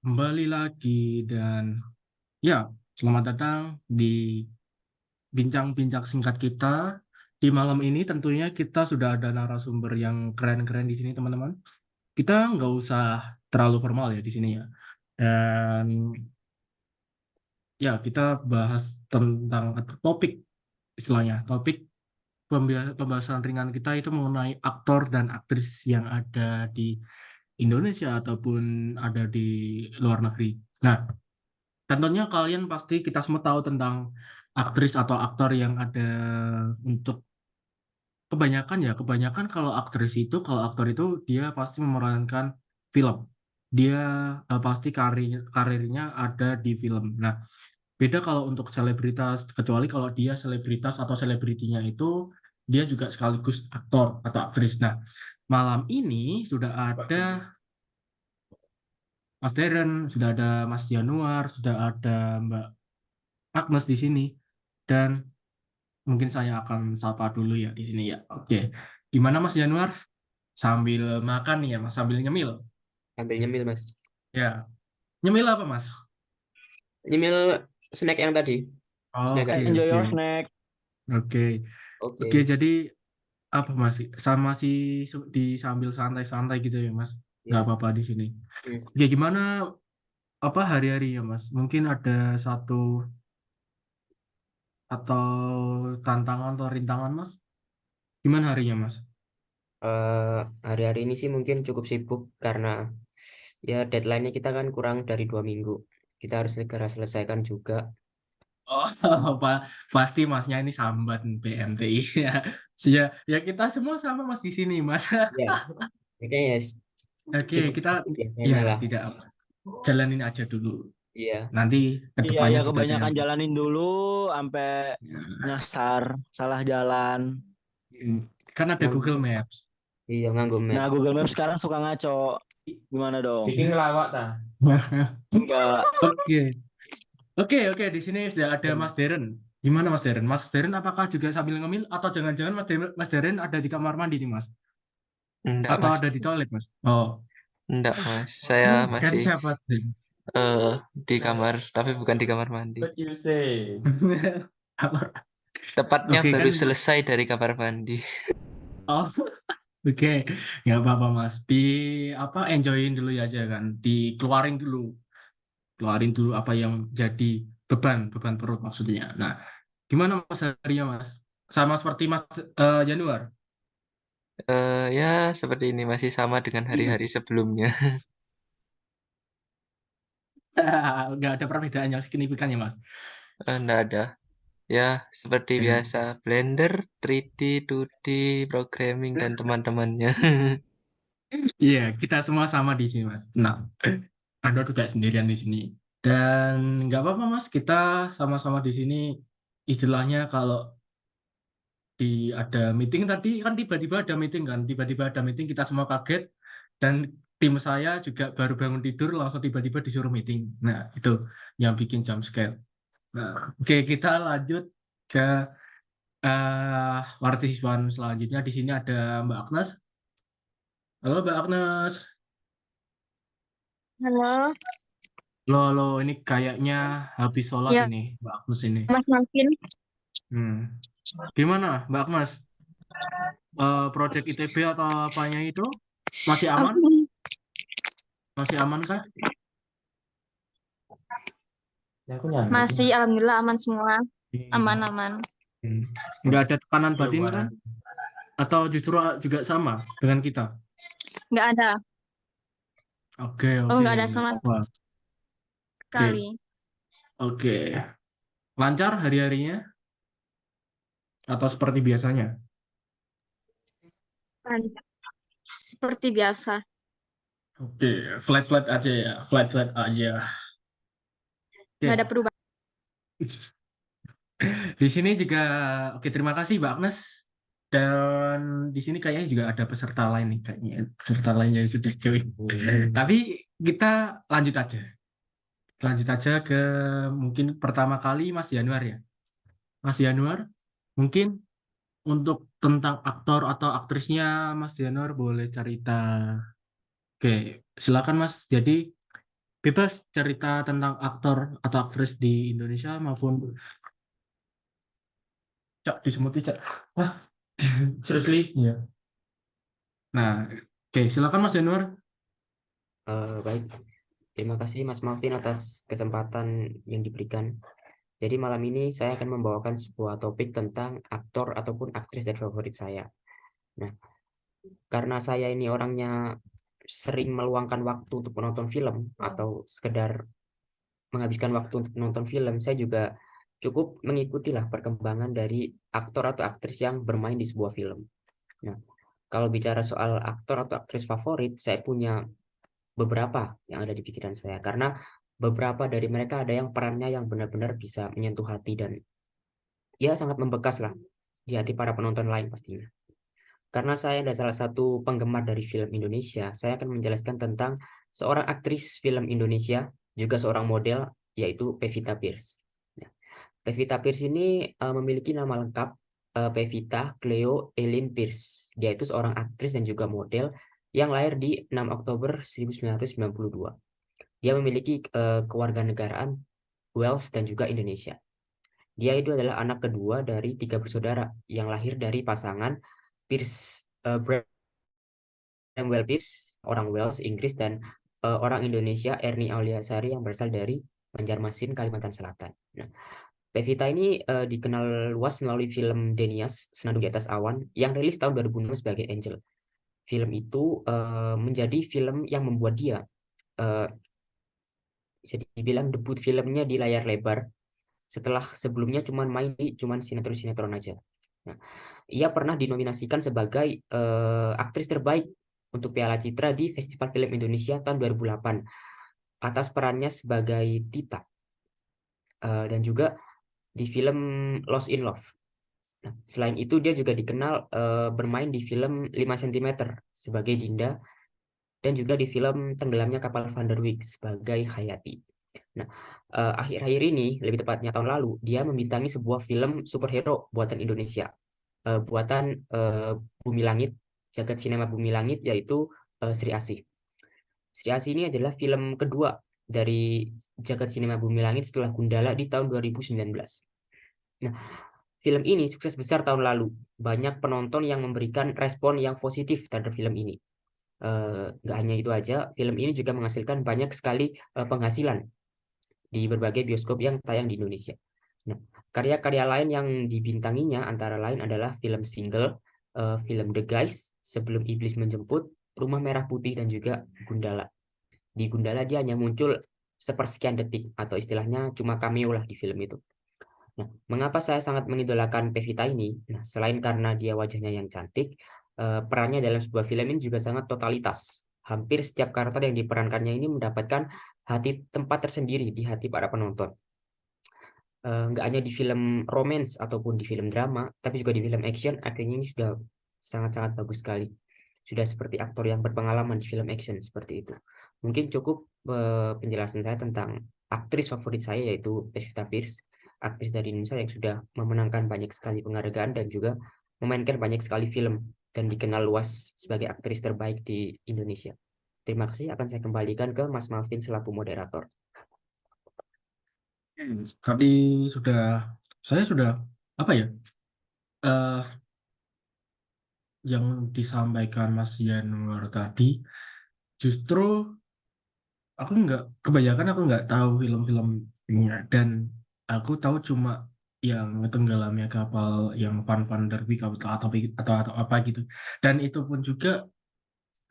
Kembali lagi dan ya, selamat datang di bincang-bincang singkat kita. Di malam ini tentunya kita sudah ada narasumber yang keren-keren di sini, teman-teman. Kita nggak usah terlalu formal ya di sini ya. Dan ya, kita bahas tentang topik istilahnya. Topik pembahasan ringan kita itu mengenai aktor dan aktris yang ada di Indonesia ataupun ada di luar negeri. Nah, tentunya kalian pasti kita semua tahu tentang aktris atau aktor yang ada untuk kebanyakan kalau aktor itu dia pasti memerankan film. Dia pasti karirnya ada di film. Nah, beda kalau untuk selebritas, kecuali kalau dia selebritas atau selebritinya itu dia juga sekaligus aktor atau aktris. Nah, malam ini sudah ada Mas Deren, sudah ada Mas Januar, sudah ada Mbak Agnes di sini. Dan mungkin saya akan sapa dulu ya di sini ya. Oke. Gimana Mas Januar? Sambil makan nih ya Mas, sambil nyemil. Sambil nyemil mas. Ya. Nyemil apa Mas? Nyemil snack yang tadi. Snack Oke, gak? Enjoy oke. your snack. Oke. Oke, Oke. jadi apa Mas? Sama si di sambil santai-santai gitu ya Mas. Nggak Ya. apa-apa di sini. Hmm. Oke, gimana apa hari-hari ya Mas? Mungkin ada satu atau tantangan atau rintangan Mas? Gimana harinya Mas? Eh, Hari-hari ini sih mungkin cukup sibuk karena ya deadline-nya kita kan kurang dari 2 minggu. Kita harus segera selesaikan juga. Oh, pasti masnya ini sambat PMTI ya. Ya, ya kita semua sama Mas di sini, Mas. Ya, kayaknya ya Oke, kita sibuk-sibuk ya biasanya lah. tidak apa. Jalanin aja dulu. Iya. Nanti ke Iya, depannya ya juga ada kebanyakan yang jalanin dulu sampai ya. nyasar, salah jalan. Kan ada Google Nganggo, Maps. iya nganggo Nah, Maps. Google Maps sekarang suka ngaco. Gimana dong? Bikin ngelawak ta. Enggak. Oke. Oke, di sini sudah ada Mas Deren. Gimana Mas Deren? Mas Deren apakah juga sambil ngemil atau jangan-jangan Mas Deren ada di kamar mandi nih, Mas? Enggak Atau mas, ada di toilet, Mas? Oh, enggak mas. Saya kan masih siapa tuh? eh di kamar, tapi bukan di kamar mandi. What you say? Tepatnya Oke baru kan? selesai dari kamar mandi. Oh, oke, nggak apa-apa Mas. Apa enjoyin dulu ya aja kan. Keluarin dulu apa yang jadi beban perut maksudnya. Nah, gimana Mas harinya Mas? Sama seperti Mas Januar. Ya seperti ini masih sama dengan hari-hari sebelumnya. Nggak ada perbedaan yang signifikan ya Mas. Enggak ada. Ya seperti Oke. biasa, Blender, 3D, 2D, programming dan teman-temannya. Iya, kita semua sama di sini Mas. Nah, Anda tidak sendirian di sini. Dan nggak apa-apa Mas, kita sama-sama di sini istilahnya kalau di ada meeting tadi kan tiba-tiba ada meeting kita semua kaget dan tim saya juga baru bangun tidur langsung tiba-tiba disuruh meeting. Nah, itu yang bikin jump scare. Nah, oke kita lanjut ke partisipan selanjutnya. Di sini ada Mbak Agnes. Halo Mbak Agnes. Halo, Lo ini kayaknya habis sholat ya ini Mbak Agnes ini. Mas Martin. Hmm. Gimana Mbak Agnes? Project ITB atau apanya itu masih aman? Aku Masih aman kah? Ya, aku nyampe sih. masih alhamdulillah aman semua. Hmm. Aman-aman. Nggak ada tekanan batin kan? Atau justru juga sama dengan kita? Nggak ada. Oke, Oh, oke, nggak ada nggak sama apa-apa. Oke, sekali. oke. Lancar hari-harinya atau seperti biasanya? Lancar. Seperti biasa. Oke, flat-flat aja ya, flat-flat aja. Nggak ada Oke, perubahan. di sini juga, oke terima kasih Mbak Agnes. Dan di sini kayaknya juga ada peserta lain nih, kayaknya peserta lainnya yang sudah join. Tapi kita lanjut aja. Lanjut aja ke mungkin pertama kali Mas Januar ya. Mas Januar, mungkin untuk tentang aktor atau aktrisnya Mas Januar boleh cerita. Oke, silakan Mas. Jadi bebas cerita tentang aktor atau aktris di Indonesia maupun Cak disemuti Cak. Wah, seriously? Iya. Nah, oke, silakan Mas Januar. Baik, terima kasih Mas Malvin atas kesempatan yang diberikan. Jadi malam ini saya akan membawakan sebuah topik tentang aktor ataupun aktris dari favorit saya. Nah, karena saya ini orangnya sering meluangkan waktu untuk menonton film atau sekedar menghabiskan waktu untuk menonton film, saya juga cukup mengikuti lah perkembangan dari aktor atau aktris yang bermain di sebuah film. Nah, kalau bicara soal aktor atau aktris favorit, saya punya beberapa yang ada di pikiran saya, karena beberapa dari mereka ada yang perannya yang benar-benar bisa menyentuh hati dan ya sangat membekas lah di hati para penonton lain pastinya. Karena saya adalah salah satu penggemar dari film Indonesia, saya akan menjelaskan tentang seorang aktris film Indonesia, juga seorang model, yaitu Pevita Pierce. Nah, Pevita Pierce ini memiliki nama lengkap Pevita Cleo Eileen Pierce. Dia itu seorang aktris dan juga model yang lahir di 6 Oktober 1992. Dia memiliki kewarganegaraan Wales dan juga Indonesia. Dia itu adalah anak kedua dari 3 bersaudara yang lahir dari pasangan Pierce, Bramwell Pierce, orang Wales, Inggris, dan orang Indonesia, Erni Auliasari yang berasal dari Banjarmasin, Kalimantan Selatan. Nah, Pevita ini dikenal luas melalui film Denias, Senandung di Atas Awan, yang rilis tahun 2006 sebagai Angel. Film itu menjadi film yang membuat dia bisa dibilang debut filmnya di layar lebar, setelah sebelumnya main di sinetron-sinetron aja. Nah, ia pernah dinominasikan sebagai aktris terbaik untuk Piala Citra di Festival Film Indonesia tahun 2008 atas perannya sebagai Tita, dan juga di film Lost in Love. Nah, selain itu dia juga dikenal bermain di film 5 cm sebagai Dinda dan juga di film Tenggelamnya Kapal Van der Wijk sebagai Hayati. Nah, akhir-akhir ini, lebih tepatnya tahun lalu, dia membintangi sebuah film superhero buatan Indonesia, buatan Bumi Langit, jagat sinema Bumi Langit, yaitu Sri Asih. Sri Asih ini adalah film kedua dari jagat sinema Bumi Langit setelah Gundala di tahun 2019. Nah, film ini sukses besar tahun lalu. Banyak penonton yang memberikan respon yang positif terhadap film ini. Nggak hanya itu aja, film ini juga menghasilkan banyak sekali penghasilan di berbagai bioskop yang tayang di Indonesia. Nah, karya-karya lain yang dibintanginya antara lain adalah film Single, film The Guys, Sebelum Iblis Menjemput, Rumah Merah Putih, dan juga Gundala. Di Gundala dia hanya muncul sepersekian detik atau istilahnya cuma cameo lah di film itu. Nah, mengapa saya sangat mengidolakan Pevita ini? Nah, selain karena dia wajahnya yang cantik, perannya dalam sebuah film ini juga sangat totalitas. Hampir setiap karakter yang diperankannya ini mendapatkan tempat tersendiri di hati para penonton. Nggak hanya di film romance ataupun di film drama, tapi juga di film action, aktingnya ini sudah sangat-sangat bagus sekali. Sudah seperti aktor yang berpengalaman di film action seperti itu. Mungkin cukup penjelasan saya tentang aktris favorit saya, yaitu Pevita Pierce, aktris dari Indonesia yang sudah memenangkan banyak sekali penghargaan dan juga memainkan banyak sekali film dan dikenal luas sebagai aktris terbaik di Indonesia. Terima kasih, akan saya kembalikan ke Mas Malvin selaku moderator. Tadi saya sudah apa ya? Yang disampaikan Mas Januar tadi, justru kebanyakan aku nggak tahu film-filmnya, dan aku tahu cuma yang tenggelamnya kapal yang Van der Wijk atau apa gitu. Dan itu pun juga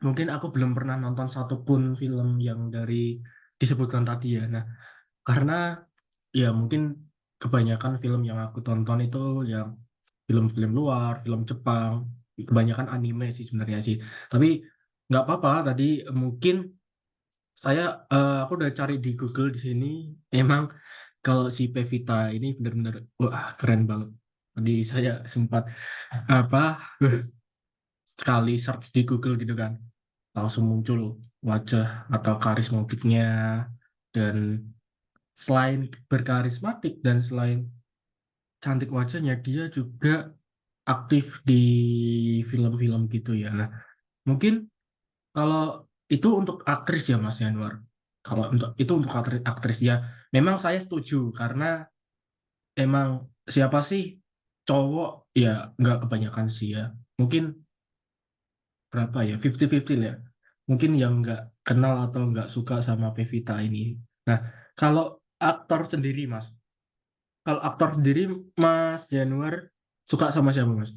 mungkin aku belum pernah nonton satupun film yang dari disebutkan tadi ya. Nah, karena ya mungkin kebanyakan film yang aku tonton itu yang film-film luar, film Jepang, kebanyakan anime sih sebenarnya sih. Tapi nggak apa-apa, tadi mungkin aku udah cari di Google di sini. Emang kalau si Pevita ini benar-benar wah keren banget. Tadi saya sempat apa sekali search di Google gitu kan, langsung muncul wajah atau karismatiknya, dan selain berkarismatik dan selain cantik wajahnya, dia juga aktif di film-film gitu ya. Nah, mungkin kalau itu untuk aktris ya Mas Yanwar. Kalau untuk aktris ya, memang saya setuju karena emang siapa sih cowok ya nggak kebanyakan sih ya. Mungkin berapa ya 50-50 ya. Mungkin yang nggak kenal atau nggak suka sama Pevita ini. Nah, kalau aktor sendiri Mas, kalau aktor sendiri Mas Januar suka sama siapa Mas?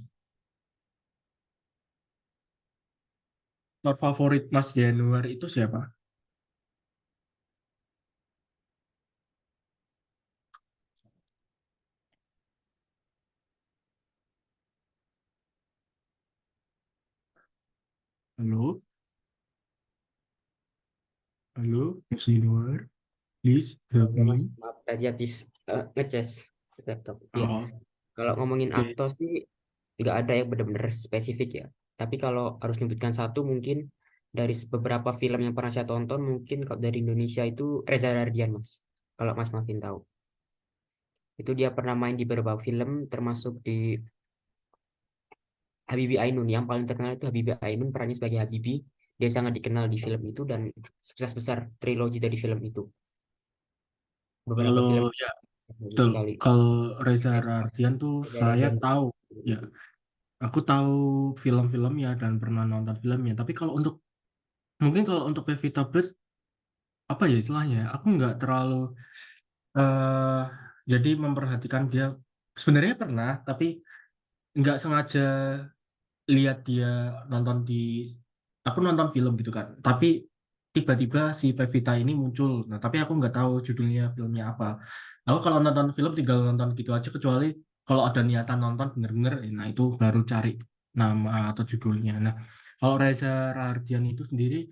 Aktor favorit Mas Januar itu siapa? Halo, halo, Mas Januar, please help Ya, Mas, me. maaf tadi habis ngecas laptop. Ya, Oh, kalau ngomongin oke. aktor sih nggak ada yang benar-benar spesifik ya. Tapi kalau harus nyebutkan satu mungkin dari beberapa film yang pernah saya tonton mungkin kalau dari Indonesia itu Reza Rahardian Mas. Kalau Mas Martin tahu. Itu dia pernah main di beberapa film termasuk di Habibie Ainun. Yang paling terkenal itu Habibie Ainun perannya sebagai Habibie. Dia sangat dikenal di film itu dan sukses besar trilogi dari film itu. Beberapa Kalau film ya bagus betul, sekali. kalau Reza Reza Rahardian tuh Reza saya Rahardian. tahu ya, aku tahu film-filmnya dan pernah nonton filmnya. Tapi kalau untuk mungkin kalau untuk Pevita Pearce apa ya istilahnya? Ya, aku nggak terlalu eh jadi memperhatikan dia. Sebenarnya pernah, tapi nggak sengaja lihat dia nonton di aku nonton film gitu kan. Tapi tiba-tiba si Pevita ini muncul. Nah, tapi aku nggak tahu judulnya filmnya apa. Aku kalau nonton film tinggal nonton gitu aja kecuali kalau ada niatan nonton bener-bener, nah itu baru cari nama atau judulnya. Nah, kalau Reza Rahardian itu sendiri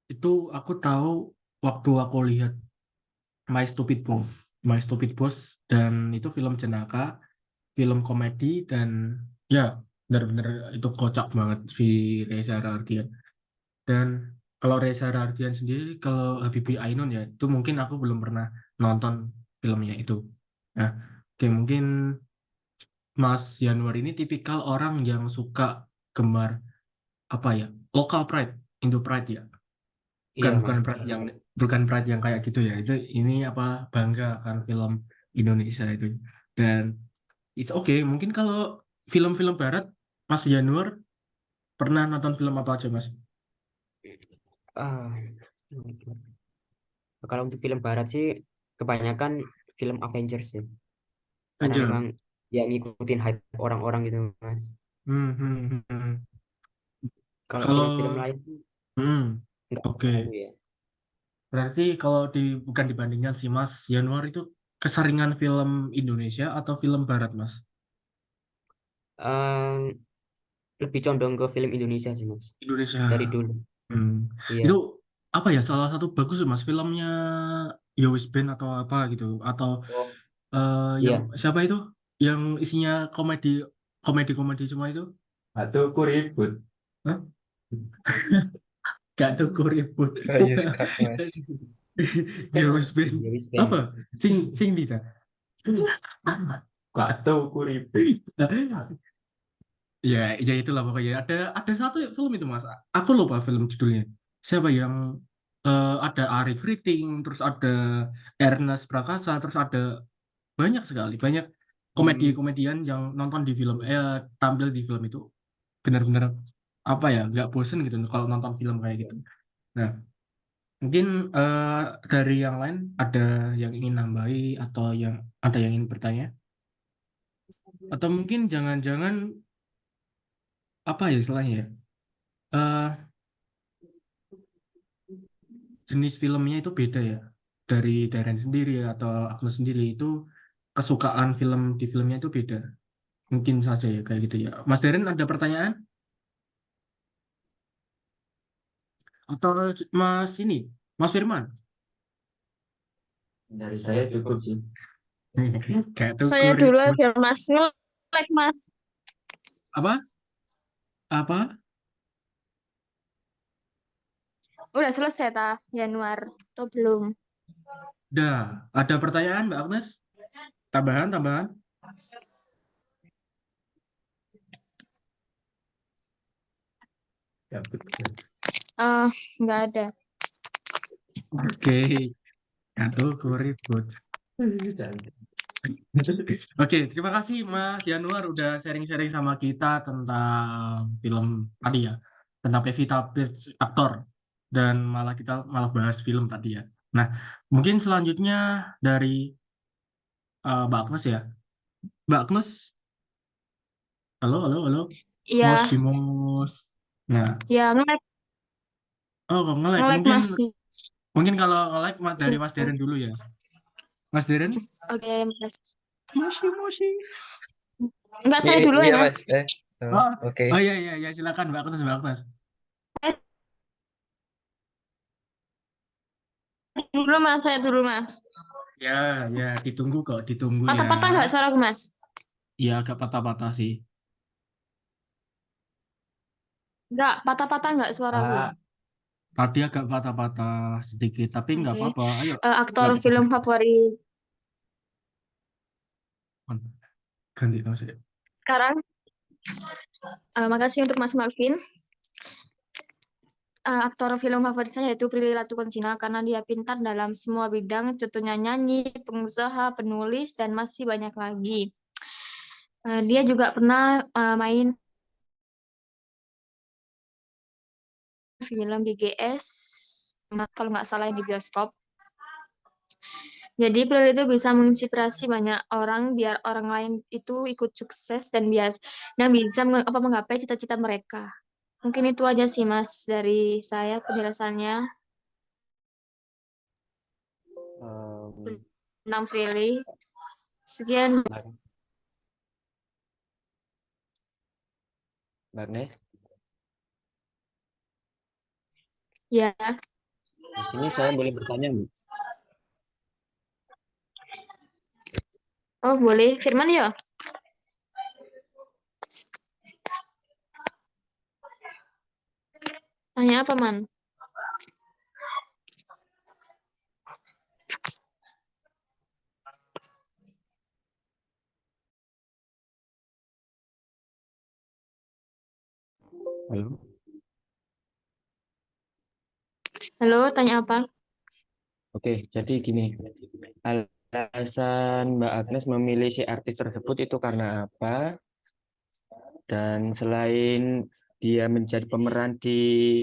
itu aku tahu waktu aku lihat My Stupid Boss dan itu film jenaka, film komedi dan ya benar-benar itu kocak banget si Reza Rahardian. Dan kalau Reza Rahardian sendiri, kalau Habibie Ainun ya itu mungkin aku belum pernah nonton filmnya itu. Nah, oke mungkin Mas Januar ini tipikal orang yang suka gemar apa ya local pride, Indo pride ya. bukan Iya bukan Mas. pride yang bukan pride yang kayak gitu ya, itu ini apa bangga kan film Indonesia itu. Dan it's okay mungkin kalau film-film barat Mas Januar pernah nonton film apa aja Mas? Ah, kalau untuk film barat sih kebanyakan film Avengers ya. Karena memang Angel. ya ngikutin hype orang-orang gitu Mas. Hmm. Kalau Kalau film-film lain sih hmm, nggak oke, terlalu ya. berarti kalau bukan dibandingkan si Mas Januar itu keseringan film Indonesia atau film barat Mas? Ehm, Lebih condong ke film Indonesia sih Mas. Indonesia. Dari dulu. Hmm. Itu Iya. apa ya salah satu bagus tuh, Mas filmnya Yowis Band atau apa gitu atau Oh. yang Iya. siapa itu yang isinya komedi komedi komedi semua itu atau kuribut Hah? Gak tuh kuribut Kayak Kak Mas. Yowis Band Iya, Wis apa Ben. sing di ta gak tahu kuribut ya ya itulah pokoknya ada satu film itu Mas, aku lupa film judulnya siapa yang ada Arif Riting terus ada Ernest Prakasa terus ada banyak sekali banyak Hmm. komedian yang nonton di film tampil di film itu benar-benar apa ya nggak bosen gitu kalau nonton film kayak gitu. Nah mungkin eh, dari yang lain ada yang ingin nambahi atau yang ada yang ingin bertanya atau mungkin jangan-jangan apa ya istilahnya ya eh, jenis filmnya itu beda ya dari Darren sendiri atau Agnes sendiri itu kesukaan film di filmnya itu beda mungkin saja ya kayak gitu ya Mas Darren ada pertanyaan atau Mas ini Mas Firman Dari saya cukup sih. kayak tuh Saya dulu kuribut aja Mas. Nge-like Mas. apa apa Udah selesai ta Januar atau belum? dah ada pertanyaan Mbak Agnes tambahan tambahan Eh, nggak ada. Oke, kategori ribut. Oke, terima kasih Mas Januar udah sharing-sharing sama kita tentang film tadi ya, tentang Pevita Pierce aktor dan malah kita malah bahas film tadi ya. Nah, mungkin selanjutnya dari Mbak Agnes ya. Mbak Agnes, halo, halo, halo. Iya, Mos. Nah, ya nge-lag, oh nge-lag. nge-lag Mungkin Mas. mungkin kalau nge-lag dari Mas Sinyal. Deren dulu ya. Mas Deren? Oke, Mas. Moshi. Enggak, saya dulu ya, Iya Mas. Mas. Oh, Oke. oh iya iya iya silakan Mbak Agnes, Mbak Agnes. Dulu Mas, saya dulu Mas. Ya, ya ditunggu kok, ditunggu ya. Patah-patah nggak suara Mas? Iya agak patah-patah sih. Enggak, patah-patah nggak suaraku? Ah, tadi agak patah-patah sedikit, tapi nggak Oke. apa-apa. Ayo, Aktor nggak film apa-apa. favorit Ganti nasi. sekarang. Makasih untuk Mas Malvin. Aktor film favorit saya yaitu Prilly Latuconsina karena dia pintar dalam semua bidang, contohnya nyanyi, pengusaha, penulis, dan masih banyak lagi. Dia juga pernah main film BGS, kalau nggak salah yang di bioskop. Jadi Prilly itu bisa menginspirasi banyak orang biar orang lain itu ikut sukses dan bisa menggapai cita-cita mereka. Mungkin itu aja sih Mas dari saya penjelasannya Em, tentang Prilly. Sekian. Mbak Agnes, Ya, di sini saya boleh bertanya nggak? oh boleh. Firman ya? Tanya apa, Man? Halo. Halo, tanya apa? Oke, jadi gini. Alasan Mbak Agnes memilih si artis tersebut itu karena apa? Dan selain dia menjadi pemeran di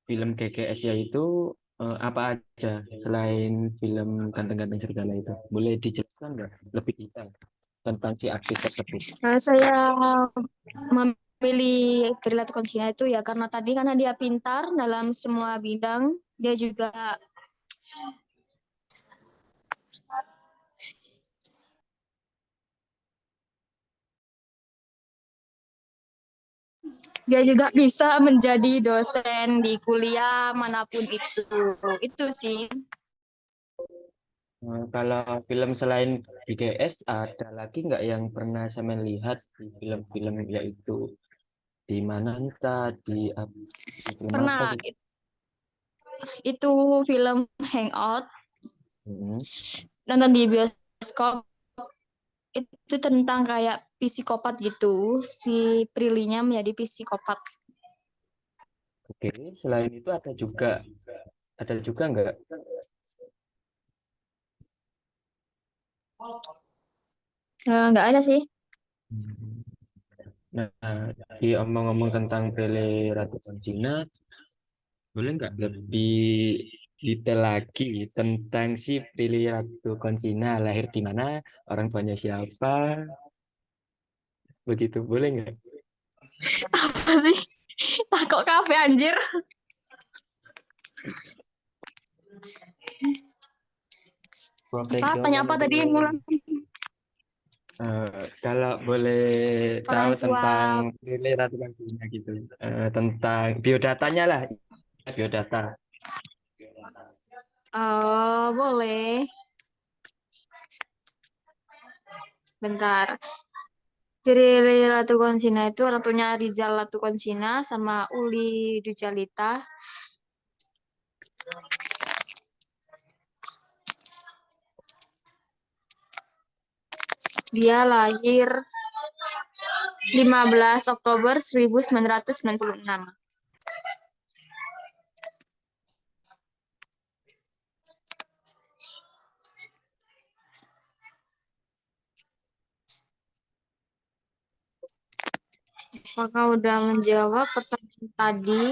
film GGS yaitu apa aja selain film Ganteng-Ganteng Serigala itu? Boleh dijelaskan nggak lebih detail tentang si artis tersebut? Saya memilih Prilly Konsina itu ya karena dia pintar dalam semua bidang. Dia juga dia juga bisa menjadi dosen di kuliah manapun itu. Itu sih. Kalau film selain BGS ada lagi nggak yang pernah saya lihat di film-film yaitu di Mananta di film apa Pernah gitu? itu film Hangout Mm-mm. nonton di bioskop itu tentang kayak psikopat gitu. Si Prilinya menjadi psikopat. Oke, selain itu ada juga nggak? Nggak ada sih. Nah, di omong-omong tentang Pele Ratu Konsina, boleh nggak lebih detail lagi tentang si Pele Ratu Konsina lahir di mana, orang tuanya siapa, begitu boleh nggak? Apa sih? Takut kafe anjir. Apa? Tanya apa tadi? Ngulang. Kalau boleh tahu Orang tua. tentang Pele Ratu Konsina gitu, tentang biodatanya lah, biodata. Oh, boleh. Bentar. Jadi Ratu Konsina itu orang tuanya Rizal Ratu Konsina sama Uli Dujalita. Dia lahir 15 Oktober 1996. Apakah udah menjawab pertanyaan tadi?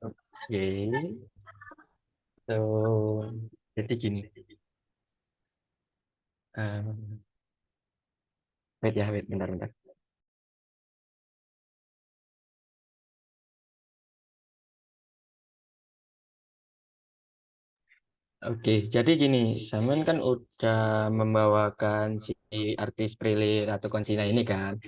Oke. So, jadi gini. Wait ya, wait, bentar. Oke, jadi gini, Samuel kan udah membawakan si artis Prilly Latuconsina ini kan,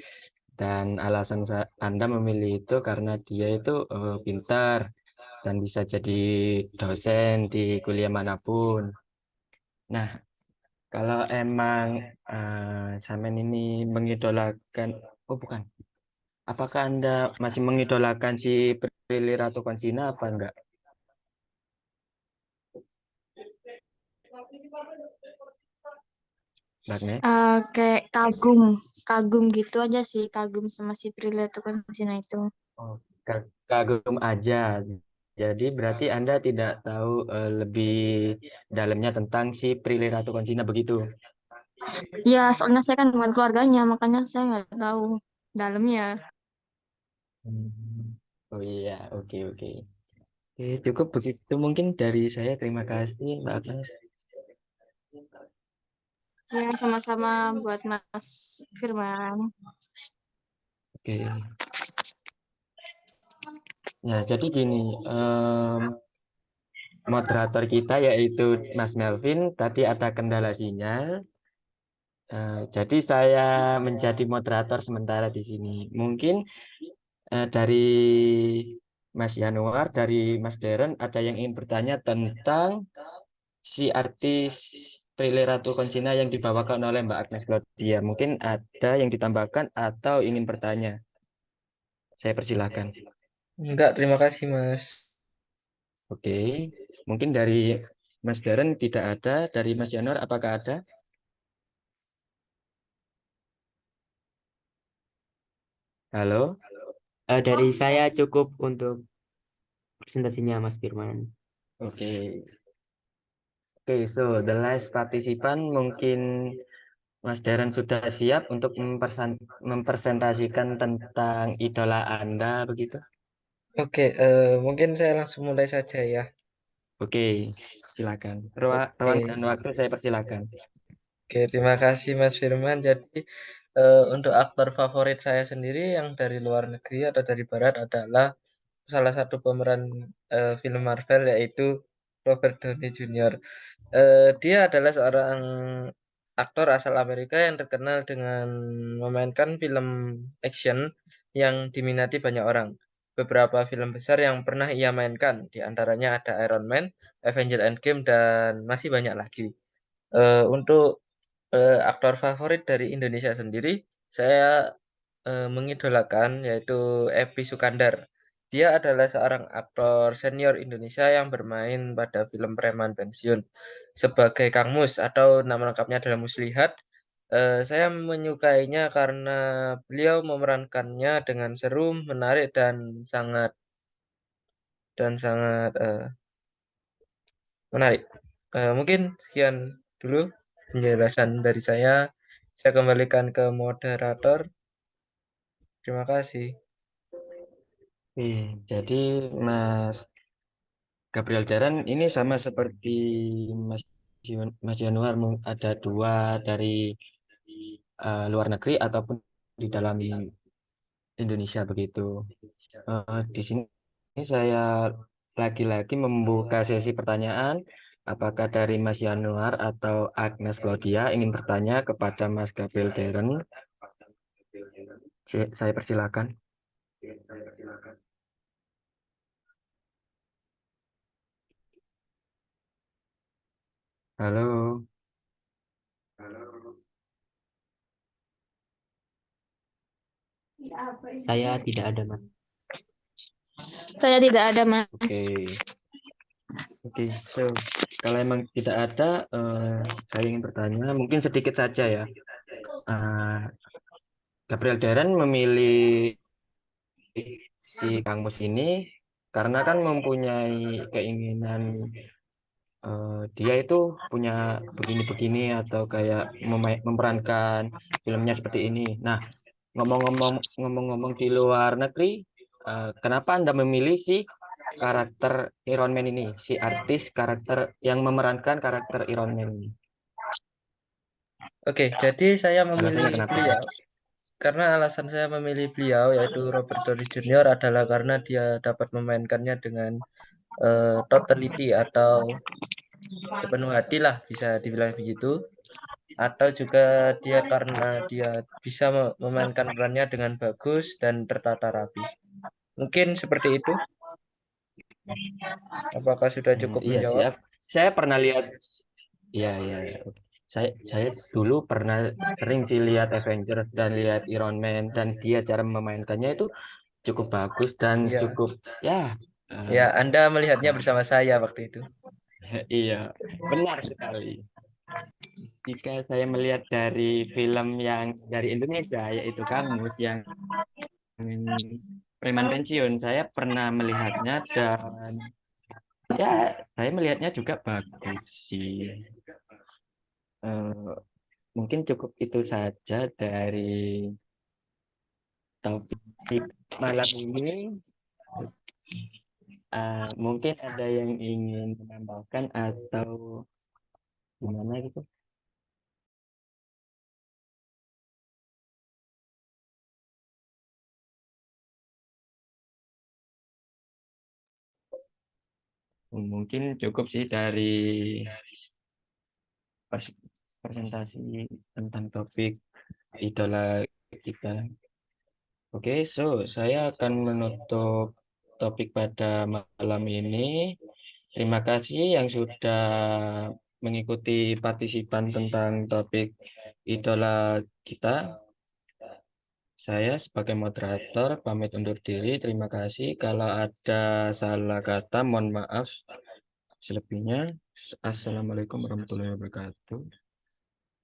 dan alasan Anda memilih itu karena dia itu pintar dan bisa jadi dosen di kuliah manapun. Nah, kalau emang Samuel ini mengidolakan, oh bukan, apakah Anda masih mengidolakan si Prilly Latuconsina apa enggak, Magnet? Kayak kagum gitu aja sih, kagum sama si Prilly Latuconsina itu. Oh, kagum aja. Jadi berarti Anda tidak tahu lebih dalamnya tentang si Prilly Latuconsina begitu. Ya, soalnya saya kan bukan keluarganya, makanya saya nggak tahu dalamnya. Hmm. Oh iya, oke. Oke, cukup begitu mungkin dari saya. Terima kasih, Mbak Agnes. Ya, sama-sama buat Mas Firman. Oke. Ya, jadi gini, moderator kita yaitu Mas Melvin tadi ada kendala sinyal. Jadi saya menjadi moderator sementara di sini. Mungkin dari Mas Yanuar, dari Mas Deren, ada yang ingin bertanya tentang si artis Prilly Latuconsina yang dibawakan oleh Mbak Agnes Claudia. Mungkin ada yang ditambahkan atau ingin bertanya. Saya persilahkan. Enggak, terima kasih Mas. Oke, mungkin dari Mas Deren tidak ada. Dari Mas Yanuar, apakah ada? Halo? Dari saya cukup untuk presentasinya Mas Firman. Oke. Oke, so the last participant mungkin Mas Deren sudah siap untuk mempresentasikan tentang idola Anda begitu? Oke, mungkin saya langsung mulai saja ya. Oke, silakan. Ruang Oke, dan waktu saya persilakan. oke, terima kasih Mas Firman. Jadi untuk aktor favorit saya sendiri yang dari luar negeri atau dari barat adalah salah satu pemeran film Marvel yaitu Robert Downey Jr. Dia adalah seorang aktor asal Amerika yang terkenal dengan memainkan film action yang diminati banyak orang. Beberapa film besar yang pernah ia mainkan, di antaranya ada Iron Man, Avengers Endgame, dan masih banyak lagi. Untuk aktor favorit dari Indonesia sendiri, saya mengidolakan yaitu Epy Sukandar. Dia adalah seorang aktor senior Indonesia yang bermain pada film Preman Pensiun sebagai Kang Mus atau nama lengkapnya adalah Muslihat. Saya menyukainya karena beliau memerankannya dengan seru, menarik dan sangat menarik. Mungkin sekian dulu penjelasan dari saya. Saya kembalikan ke moderator. Terima kasih. Oke, jadi Mas Gabriel Deren ini sama seperti Mas Mas Januar ada dua dari luar negeri ataupun di dalam Indonesia begitu. Di sini saya lagi-lagi membuka sesi pertanyaan. Apakah dari Mas Yanuar atau Agnes Claudia ingin bertanya kepada Mas Gabriel Deren? Saya persilakan. Halo. Saya tidak ada, Mas. Saya tidak ada, Mas. Oke, so kalau emang tidak ada, saya ingin bertanya, mungkin sedikit saja ya. Gabriel Deren memilih si Kang Mus ini karena kan mempunyai keinginan dia itu punya begini-begini atau kayak memerankan filmnya seperti ini. Nah, ngomong-ngomong di luar negeri, kenapa Anda memilih si karakter Iron Man ini, si artis karakter yang memerankan karakter Iron Man ini? Oke, jadi saya memilih Alasannya kenapa? beliau karena alasan saya memilih beliau yaitu Robert Downey Jr. adalah karena dia dapat memainkannya dengan totality atau sepenuh hati lah, bisa dibilang begitu. Atau juga dia karena dia bisa memainkan perannya dengan bagus dan tertata rapi. Mungkin seperti itu. Apakah sudah cukup Iya menjawab? siap. Saya pernah lihat, iya iya. Iya. Saya dulu pernah sering sih lihat Avengers dan lihat Iron Man dan dia cara memainkannya itu cukup bagus dan Iya. cukup ya. Ya, Anda melihatnya bersama saya waktu itu. Iya, benar sekali. Jika saya melihat dari film yang dari Indonesia, yaitu Kang Mus yang preman pensiun, saya pernah melihatnya dan ya saya melihatnya juga bagus sih. Eh, mungkin cukup itu saja dari topik malam ini. Mungkin ada yang ingin menambahkan atau gimana gitu. Mungkin cukup sih dari presentasi tentang topik idola kita. Oke, saya akan menutup topik pada malam ini. Terima kasih yang sudah mengikuti partisipan tentang topik idola kita. Saya sebagai moderator pamit undur diri. Terima kasih. Kalau ada salah kata, mohon maaf. Selebihnya, Assalamualaikum warahmatullahi wabarakatuh.